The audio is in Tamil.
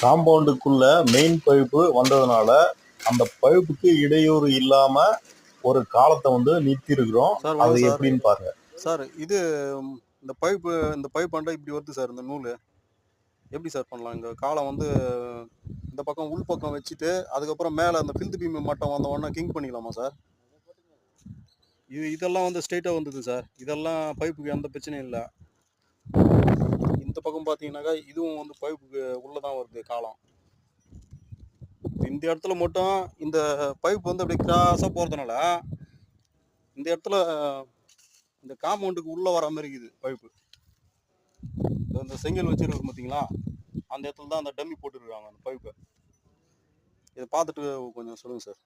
காம்பவுண்டுக்குள்ள மெயின் பைப்பு வந்ததுனால அந்த பைப்புக்கு இடையூறு இல்லாம ஒரு காலத்தை வந்து நிறுத்தி இருக்கிறோம். சார் அது வணக்கம் சார். எப்படின்னு பாருங்க. சார் இது இந்த பைப் ஆண்டா இப்படி வருது சார். இந்த நூல் எப்படி சார் பண்ணலாம்? இங்க காலம் வந்து இந்த பக்கம் உள் பக்கம் வச்சுட்டு அதுக்கப்புறம் மேலே அந்த ஃபில்த் பீம் மட்டம் வந்த உடனே கிங் பண்ணிக்கலாமா சார்? இதெல்லாம் வந்து ஸ்ட்ரெயிட்டாக வந்தது சார். இதெல்லாம் பைப்புக்கு எந்த பிரச்சனையும் இல்லை. இந்த பக்கம் பார்த்தீங்கன்னாக்கா இதுவும் வந்து பைப்புக்கு உள்ளே தான் வருது காலம். இந்த இடத்துல மட்டும் இந்த பைப் வந்து அப்படியே கிராஸாக போகிறதுனால இந்த இடத்துல இந்த காம்பவுண்டுக்கு உள்ளே வர மாதிரி இருக்குது பைப்பு. இந்த செங்கல் வச்சிருக்கோம் பார்த்தீங்களா, அந்த இடத்துல தான் அந்த டம்மி போட்டுருக்காங்க அந்த பைப்பை. இதை பார்த்துட்டு கொஞ்சம் சொல்லுங்கள் சார்.